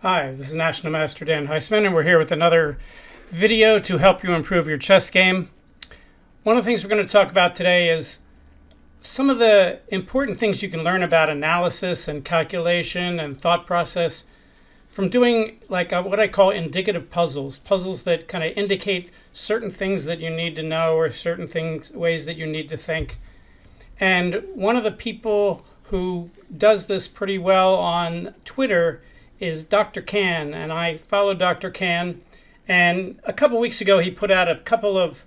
Hi, this is National Master Dan Heisman, and we're here with another video to help you improve your chess game. One of the things we're going to talk about today is some of the important things you can learn about analysis and calculation and thought process from doing what I call indicative puzzles. Puzzles that kind of indicate certain things that you need to know or certain ways that you need to think. And one of the people who does this pretty well on Twitter is Dr. Can, and I follow Dr. Can, and a couple weeks ago he put out a couple of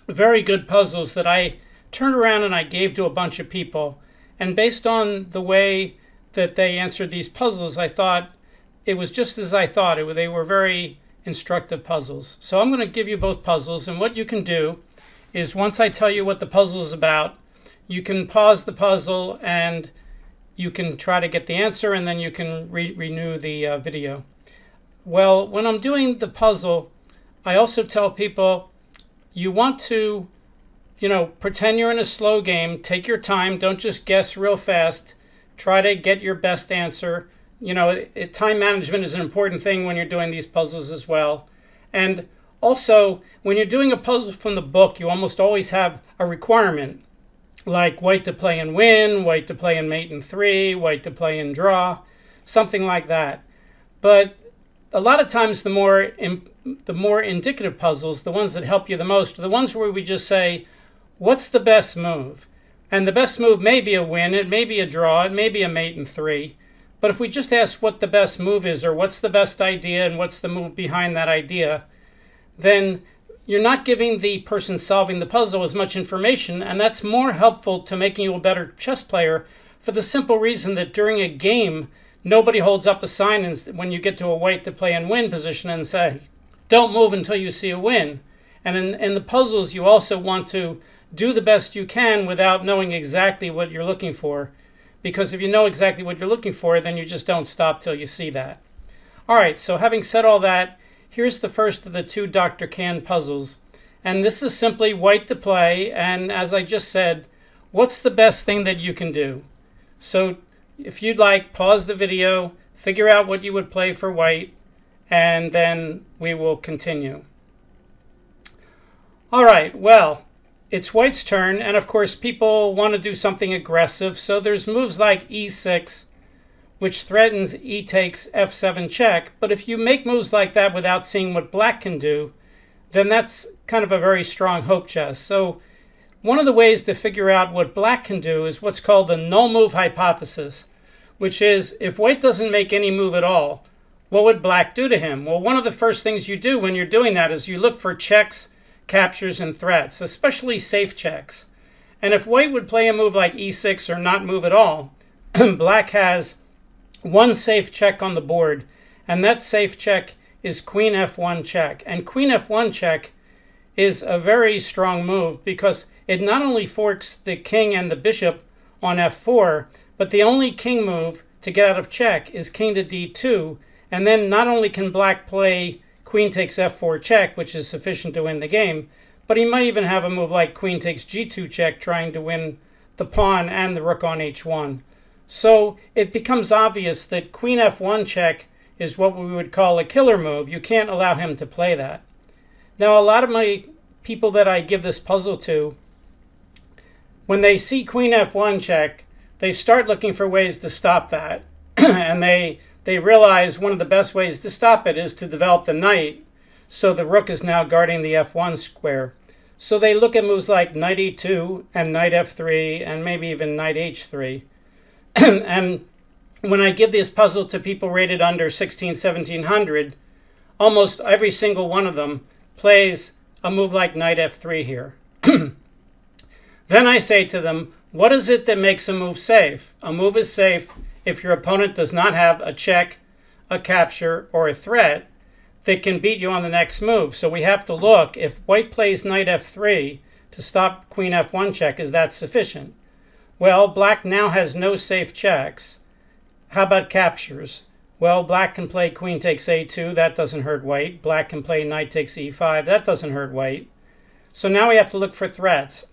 very good puzzles that I turned around and I gave to a bunch of people, and based on the way that they answered these puzzles, I thought it was just as I thought. They were very instructive puzzles. So I'm going to give you both puzzles, and what you can do is once I tell you what the puzzle is about, you can pause the puzzle and you can try to get the answer, and then you can renew the video. Well, when I'm doing the puzzle, I also tell people you want to, pretend you're in a slow game. Take your time. Don't just guess real fast. Try to get your best answer. Time management is an important thing when you're doing these puzzles as well. And also, when you're doing a puzzle from the book, you almost always have a requirement. Like white to play and win, white to play and mate in 3, white to play and draw, something like that. But a lot of times the more indicative puzzles, the ones that help you the most, are the ones where we just say, what's the best move? And the best move may be a win, it may be a draw, it may be a mate in 3. But if we just ask what the best move is, or what's the best idea and what's the move behind that idea, then you're not giving the person solving the puzzle as much information, and that's more helpful to making you a better chess player for the simple reason that during a game, nobody holds up a sign when you get to a white to play and win position and say, don't move until you see a win. And in the puzzles, you also want to do the best you can without knowing exactly what you're looking for. Because if you know exactly what you're looking for, then you just don't stop till you see that. All right, so having said all that, here's the first of the two Dr. Can puzzles. And this is simply white to play. And as I just said, what's the best thing that you can do? So if you'd like, pause the video, figure out what you would play for white, and then we will continue. All right, well, it's white's turn. And of course, people want to do something aggressive. So there's moves like e6, which threatens e takes f7 check. But if you make moves like that without seeing what black can do, then that's kind of a very strong hope chess. So one of the ways to figure out what black can do is what's called the null move hypothesis, which is if white doesn't make any move at all, what would black do to him? Well, one of the first things you do when you're doing that is you look for checks, captures, and threats, especially safe checks. And if white would play a move like e6 or not move at all, black has one safe check on the board, and that safe check is queen f1 check. And queen f1 check is a very strong move because it not only forks the king and the bishop on f4, but the only king move to get out of check is king to d2, and then not only can black play queen takes f4 check, which is sufficient to win the game, but he might even have a move like queen takes g2 check, trying to win the pawn and the rook on h1. So it becomes obvious that queen f1 check is what we would call a killer move. You can't allow him to play that. Now, a lot of my people that I give this puzzle to, when they see queen f1 check, they start looking for ways to stop that. And they realize one of the best ways to stop it is to develop the knight. So the rook is now guarding the f1 square. So they look at moves like knight e2 and knight f3 and maybe even knight h3. And when I give this puzzle to people rated under 1700, almost every single one of them plays a move like knight f3 here. Then I say to them, what is it that makes a move safe? A move is safe if your opponent does not have a check, a capture, or a threat that can beat you on the next move. So we have to look, if white plays knight f3 to stop queen f1 check, is that sufficient? Well, black now has no safe checks. How about captures? Well, black can play queen takes a2. That doesn't hurt white. Black can play knight takes e5. That doesn't hurt white. So now we have to look for threats.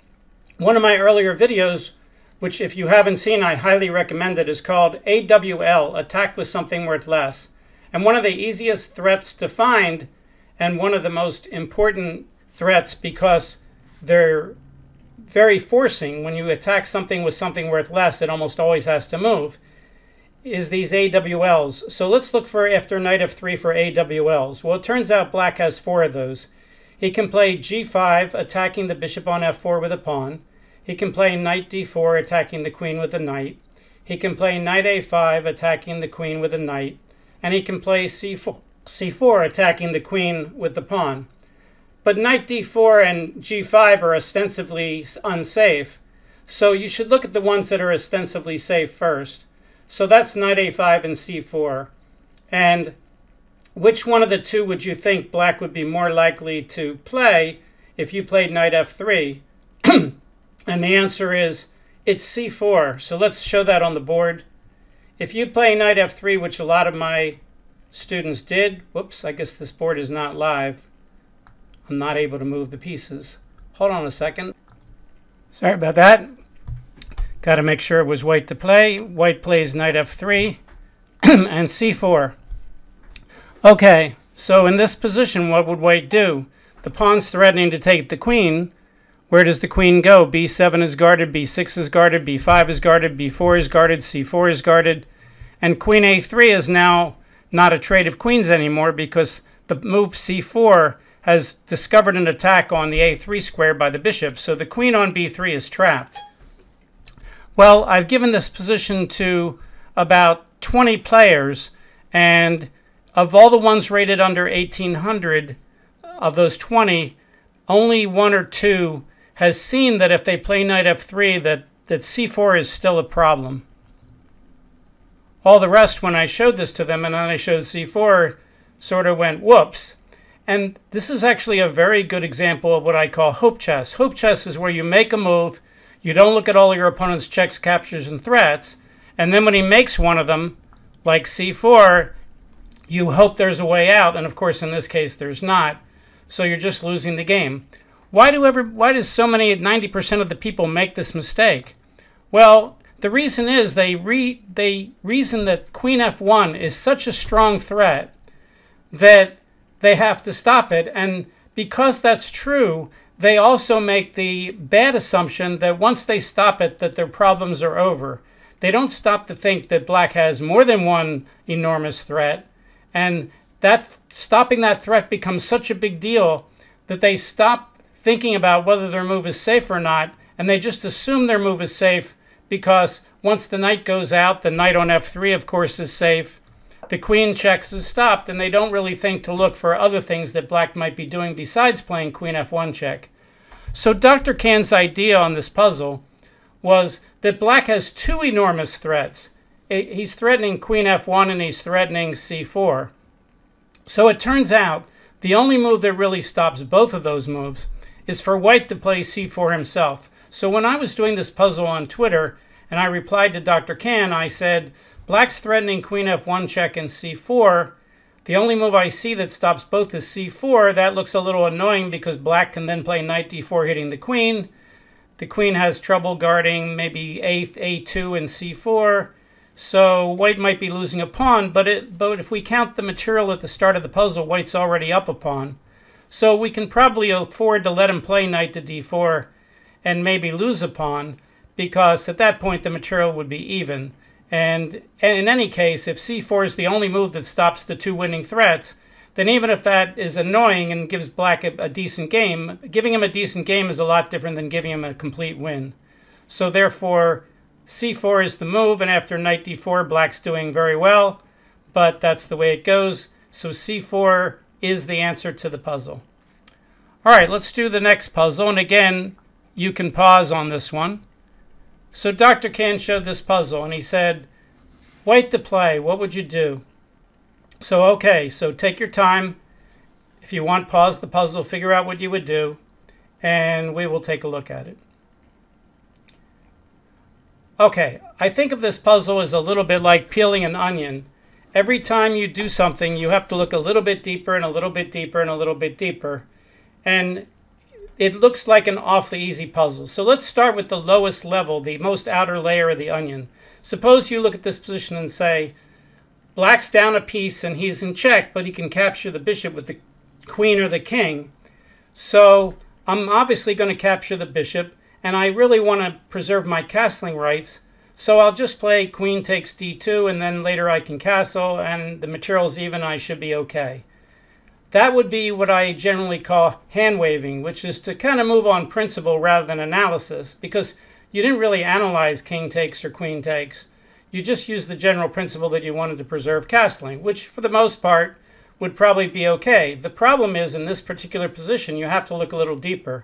One of my earlier videos, which if you haven't seen, I highly recommend it, is called AWL, Attack with Something Worth Less. And one of the easiest threats to find, and one of the most important threats because they're very forcing. When you attack something with something worth less, it almost always has to move, is these AWLs. So let's look for, after knight f3, for AWLs. Well, it turns out black has 4 of those. He can play g5, attacking the bishop on f4 with a pawn. He can play knight d4, attacking the queen with a knight. He can play knight a5, attacking the queen with a knight. And he can play c4, attacking the queen with the pawn. But knight d4 and g5 are ostensibly unsafe, so you should look at the ones that are ostensibly safe first. So that's knight a5 and c4. And which one of the two would you think black would be more likely to play if you played knight f3? And the answer is, it's c4. So let's show that on the board. If you play knight f3, which a lot of my students did, whoops, I guess this board is not live. I'm not able to move the pieces. Hold on a second. Sorry about that. Got to make sure it was white to play. White plays knight f3 and c4. Okay, so in this position, what would white do? The pawn's threatening to take the queen. Where does the queen go? b7 is guarded, b6 is guarded, b5 is guarded, b4 is guarded, c4 is guarded. And queen a3 is now not a trade of queens anymore because the move c4 has discovered an attack on the a3 square by the bishop. So the queen on b3 is trapped. Well, I've given this position to about 20 players, and of all the ones rated under 1800, of those 20, only 1 or 2 has seen that if they play knight f3, that c4 is still a problem. All the rest, when I showed this to them and then I showed c4, sort of went, whoops. And this is actually a very good example of what I call hope chess. Hope chess is where you make a move, you don't look at all your opponent's checks, captures, and threats, and then when he makes one of them, like c4, you hope there's a way out, and of course in this case there's not, so you're just losing the game. Why does so many, 90% of the people make this mistake? Well, the reason is they reason that queen f1 is such a strong threat that they have to stop it, and because that's true, they also make the bad assumption that once they stop it, that their problems are over. They don't stop to think that black has more than one enormous threat, and that stopping that threat becomes such a big deal that they stop thinking about whether their move is safe or not, and they just assume their move is safe because once the knight goes out, the knight on f3, of course, is safe. The queen checks is stopped, and they don't really think to look for other things that black might be doing besides playing queen f1 check. So Dr. Kahn's idea on this puzzle was that black has 2 enormous threats. He's threatening queen f1 and he's threatening c4. So it turns out the only move that really stops both of those moves is for white to play c4 himself. So when I was doing this puzzle on Twitter and I replied to Dr. Kahn, I said, black's threatening queen f1 check and c4. The only move I see that stops both is c4. That looks a little annoying because black can then play knight d4 hitting the queen. The queen has trouble guarding maybe a2 and c4. So white might be losing a pawn, but if we count the material at the start of the puzzle, white's already up a pawn. So we can probably afford to let him play knight to d4 and maybe lose a pawn, because at that point the material would be even. And in any case, if c4 is the only move that stops the 2 winning threats, then even if that is annoying and gives black a decent game, giving him a decent game is a lot different than giving him a complete win. So therefore, c4 is the move, and after knight d4, black's doing very well, but that's the way it goes. So c4 is the answer to the puzzle. All right, let's do the next puzzle, and again, you can pause on this one. So Dr. Kahn showed this puzzle, and he said, white to play, what would you do? So okay, so take your time. If you want, pause the puzzle, figure out what you would do, and we will take a look at it. Okay, I think of this puzzle as a little bit like peeling an onion. Every time you do something, you have to look a little bit deeper and a little bit deeper and a little bit deeper. And it looks like an awfully easy puzzle. So let's start with the lowest level, the most outer layer of the onion. Suppose you look at this position and say, black's down a piece and he's in check, but he can capture the bishop with the queen or the king. So I'm obviously going to capture the bishop, and I really want to preserve my castling rights. So I'll just play queen takes d2, and then later I can castle, and the material's even, I should be okay. That would be what I generally call hand-waving, which is to kind of move on principle rather than analysis, because you didn't really analyze king takes or queen takes. You just used the general principle that you wanted to preserve castling, which for the most part would probably be okay. The problem is, in this particular position, you have to look a little deeper.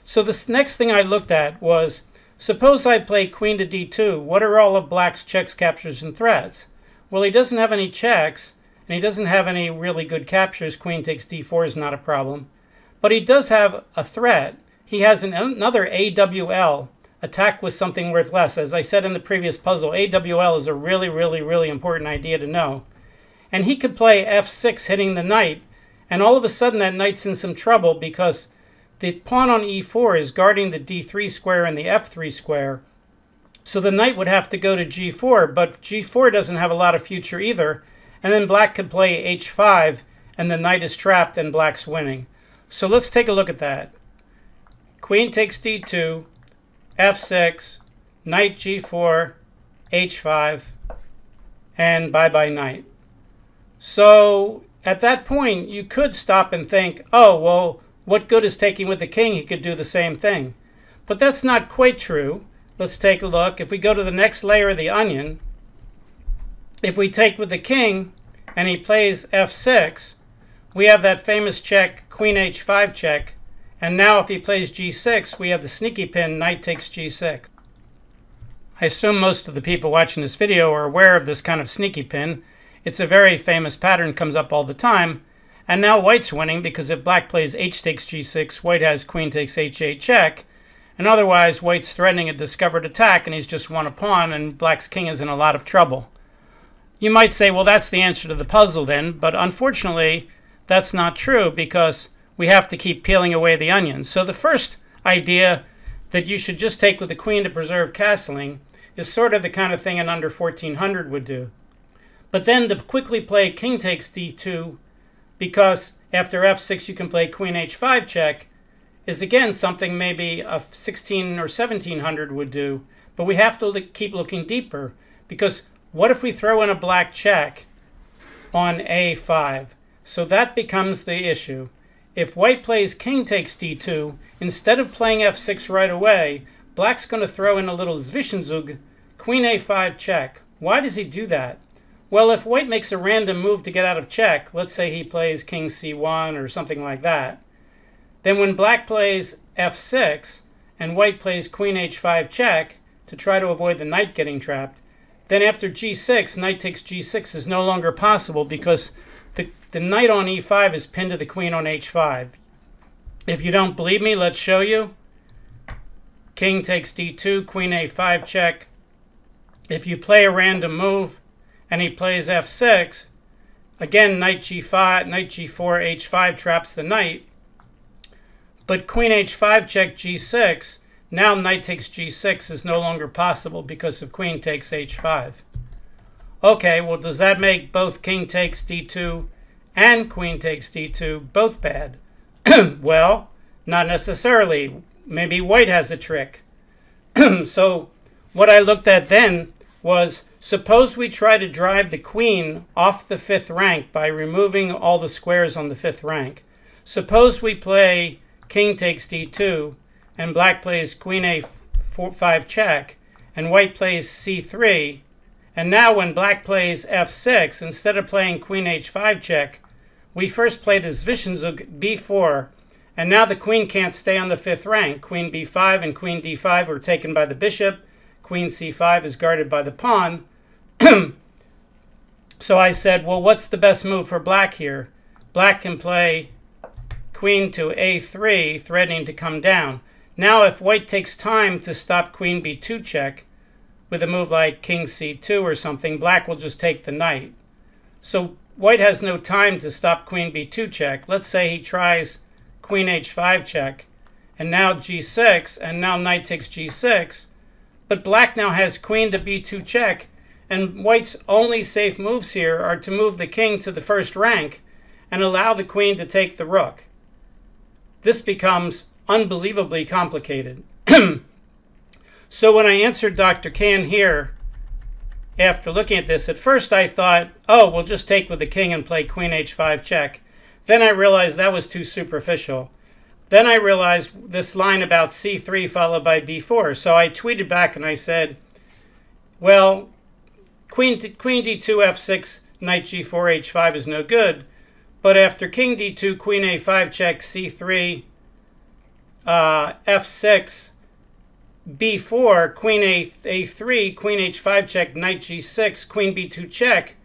So this next thing I looked at was, suppose I play queen to d2. What are all of black's checks, captures, and threats? Well, he doesn't have any checks, and he doesn't have any really good captures. Queen takes d4 is not a problem. But he does have a threat. He has another AWL, attack with something worth less. As I said in the previous puzzle, AWL is a really, really, really important idea to know. And he could play f6 hitting the knight, and all of a sudden that knight's in some trouble because the pawn on e4 is guarding the d3 square and the f3 square. So the knight would have to go to g4, but g4 doesn't have a lot of future either. And then black could play h5, and the knight is trapped and black's winning. So let's take a look at that. Queen takes d2, f6, knight g4, h5, and bye-bye knight. So at that point, you could stop and think, oh, well, what good is taking with the king? He could do the same thing. But that's not quite true. Let's take a look. If we go to the next layer of the onion, if we take with the king and he plays f6, we have that famous check, queen h5 check. And now if he plays g6, we have the sneaky pin, knight takes g6. I assume most of the people watching this video are aware of this kind of sneaky pin. It's a very famous pattern, comes up all the time. And now white's winning because if black plays h takes g6, white has queen takes h8 check. And otherwise, white's threatening a discovered attack and he's just won a pawn and black's king is in a lot of trouble. You might say, well, that's the answer to the puzzle then. But unfortunately, that's not true because we have to keep peeling away the onions. So the first idea that you should just take with the queen to preserve castling is sort of the kind of thing an under 1400 would do. But then to quickly play king takes d2, because after f6 you can play queen h5 check, is again something maybe a 16 or 1700 would do. But we have to keep looking deeper, because what if we throw in a black check on a5? So that becomes the issue. If white plays king takes d2, instead of playing f6 right away, black's going to throw in a little Zwischenzug, queen a5 check. Why does he do that? Well, if white makes a random move to get out of check, let's say he plays king c1 or something like that, then when black plays f6 and white plays queen h5 check to try to avoid the knight getting trapped, then after g6, knight takes g6 is no longer possible because the knight on e5 is pinned to the queen on h5. If you don't believe me, let's show you. King takes d2, queen a5 check. If you play a random move and he plays f6, again, knight g5, knight g4, h5 traps the knight. But queen h5 check g6, now knight takes g6 is no longer possible because of queen takes h5. Okay, well, does that make both king takes d2 and queen takes d2 both bad? Well, not necessarily. Maybe white has a trick. So what I looked at then was, suppose we try to drive the queen off the 5th rank by removing all the squares on the 5th rank. Suppose we play king takes d2 and black plays queen a5 check and white plays c3. And now when black plays f6, instead of playing queen h5 check, we first play the Zwischenzug b4, and now the queen can't stay on the 5th rank. Queen b5 and queen d5 are taken by the bishop. Queen c5 is guarded by the pawn. So I said, well, what's the best move for black here? Black can play queen to a3, threatening to come down. Now if white takes time to stop queen b2 check, with a move like king c2 or something, black will just take the knight. So white has no time to stop queen b2 check. Let's say he tries queen h5 check, and now g6, and now knight takes g6. But black now has queen to b2 check, And white's only safe moves here are to move the king to the first rank and allow the queen to take the rook. This becomes unbelievably complicated. So when I answered Dr. Can here, after looking at this, at first I thought, oh, we'll just take with the king and play queen h5 check. Then I realized that was too superficial. Then I realized this line about c3 followed by b4. So I tweeted back and I said, well, queen d2, f6, knight g4, h5 is no good. But after king d2, queen a5 check, c3, f6, b4, queen a3, queen h5 check, knight g6, queen b2 check,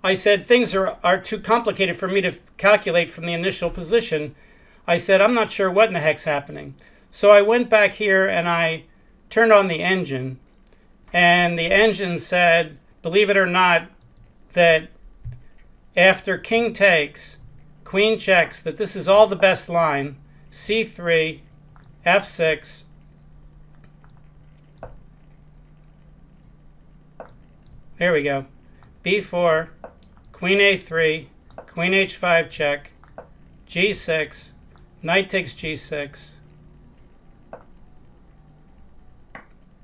I said things are too complicated for me to calculate from the initial position. I said, I'm not sure what in the heck's happening. So I went back here and I turned on the engine, and the engine said, believe it or not, that after king takes, queen checks, that this is all the best line, c3, f6, there we go, b4, queen a3, queen h5 check, g6, knight takes g6.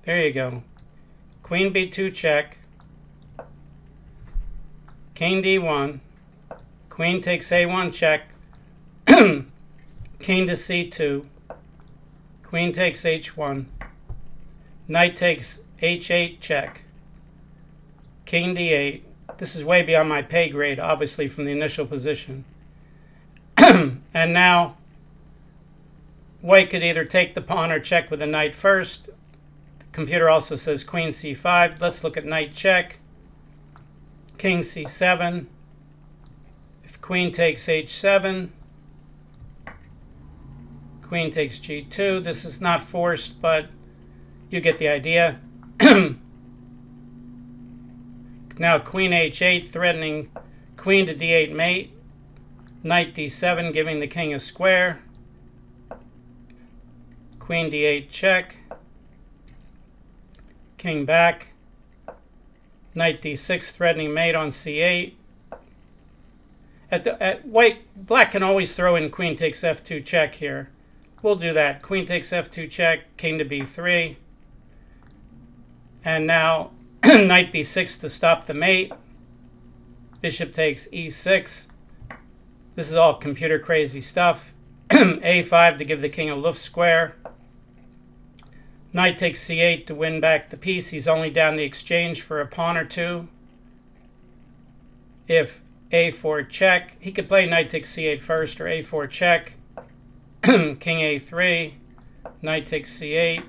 There you go. Queen b2 check, king d1, queen takes a1 check, king to c2, queen takes h1, knight takes h8 check, king d8. This is way beyond my pay grade, obviously, from the initial position. And now white could either take the pawn or check with the knight first. The computer also says queen c5. Let's look at knight check. King c7. If queen takes h7, queen takes g2. This is not forced, but you get the idea. Now queen h8, threatening queen to d8 mate. Knight d7, giving the king a square. Queen d8 check. King back. Knight d6, threatening mate on c8. Black can always throw in queen takes f2 check here. We'll do that. Queen takes f2 check, king to b3. And now knight b6 to stop the mate. Bishop takes e6. This is all computer crazy stuff. a5 to give the king a loof square. Knight takes c8 to win back the piece. He's only down the exchange for a pawn or two. If a4 check, he could play knight takes c8 first or a4 check. King a3, knight takes c8.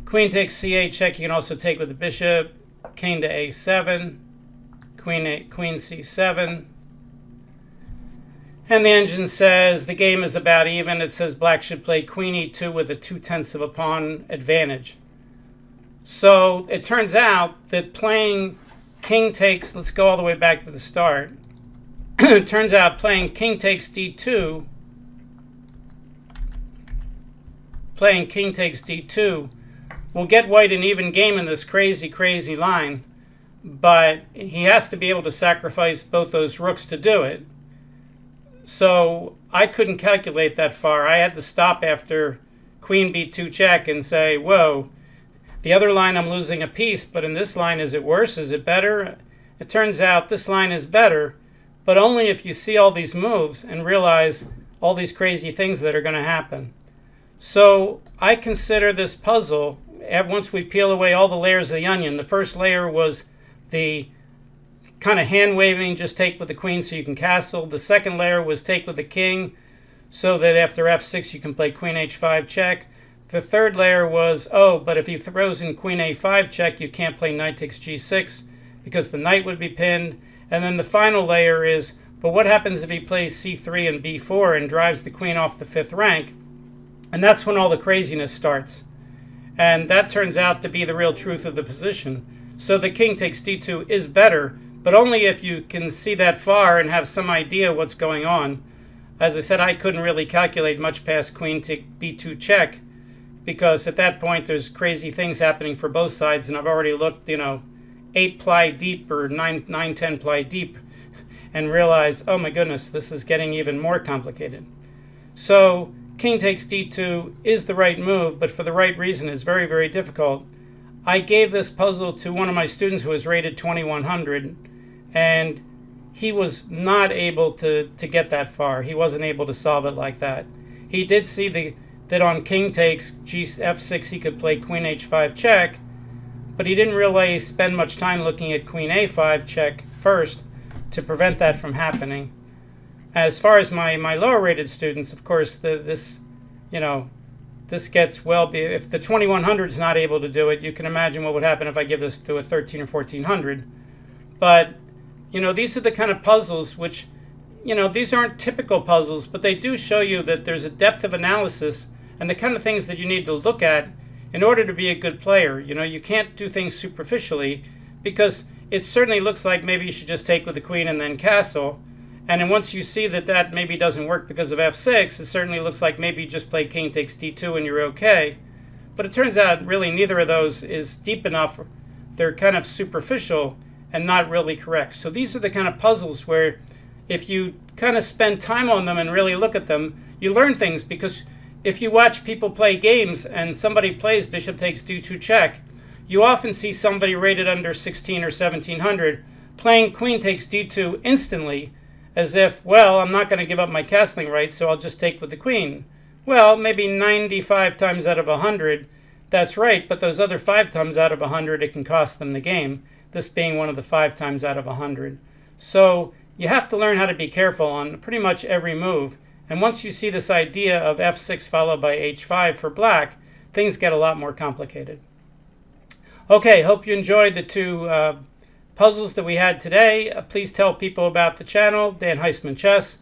Queen takes c8 check. You can also take with the bishop. King to a7. Queen c7. And the engine says the game is about even. It says black should play queen e2 with a 2/10 of a pawn advantage. So it turns out that playing king takes, let's go all the way back to the start. It turns out playing king takes d2, will get white an even game in this crazy, crazy line. But he has to be able to sacrifice both those rooks to do it. So I couldn't calculate that far. I had to stop after queen b2 check and say, whoa, the other line I'm losing a piece, but in this line, is it worse? Is it better? It turns out this line is better, but only if you see all these moves and realize all these crazy things that are going to happen. So I consider this puzzle, once we peel away all the layers of the onion, the first layer was the kind of hand waving, just take with the queen so you can castle. The second layer was take with the king so that after f6 you can play queen h5 check. The third layer was, oh, but if he throws in queen a5 check, you can't play knight takes g6 because the knight would be pinned. And then the final layer is, but what happens if he plays c3 and b4 and drives the queen off the 5th rank? And that's when all the craziness starts. And that turns out to be the real truth of the position. So the king takes d2 is better, but only if you can see that far and have some idea what's going on. As I said, I couldn't really calculate much past queen to b2 check. because at that point there's crazy things happening for both sides, and I've already looked, 8 ply deep or 10 ply deep and realized, oh my goodness, this is getting even more complicated. So king takes d2 is the right move, but for the right reason is very, very difficult. I gave this puzzle to one of my students who was rated 2100, and he was not able to get that far. He wasn't able to solve it like that. He did see that on king takes f6 he could play queen h5 check, but he didn't really spend much time looking at queen a5 check first to prevent that from happening. As far as my lower rated students, of course, this gets well. If the 2100 is not able to do it, you can imagine what would happen if I give this to a 13 or 1400. But these are the kind of puzzles which, these aren't typical puzzles, but they do show you that there's a depth of analysis and the kind of things that you need to look at in order to be a good player. You can't do things superficially, because it certainly looks like maybe you should just take with the queen and then castle. And then once you see that maybe doesn't work because of f6, it certainly looks like maybe you just play king takes d2 and you're okay. But it turns out really neither of those is deep enough. They're kind of superficial and not really correct. So these are the kind of puzzles where if you kind of spend time on them and really look at them, you learn things. Because if you watch people play games and somebody plays bishop takes d2 check, you often see somebody rated under 16 or 1700 playing queen takes d2 instantly, as if, well, I'm not going to give up my castling rights, so I'll just take with the queen. Well, maybe 95 times out of 100, that's right, but those other 5 times out of 100, it can cost them the game, this being one of the 5 times out of 100. So you have to learn how to be careful on pretty much every move. And once you see this idea of f6 followed by h5 for black, things get a lot more complicated. Okay, hope you enjoyed the two puzzles that we had today. Please tell people about the channel, Dan Heisman Chess.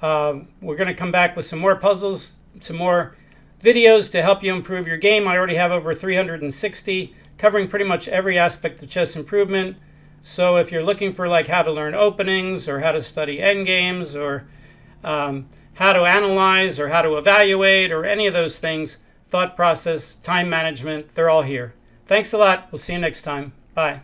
We're going to come back with some more puzzles, some more videos to help you improve your game. I already have over 360 covering pretty much every aspect of chess improvement. So if you're looking for like how to learn openings or how to study endgames or how to analyze or how to evaluate or any of those things, thought process, time management, they're all here. Thanks a lot. We'll see you next time. Bye.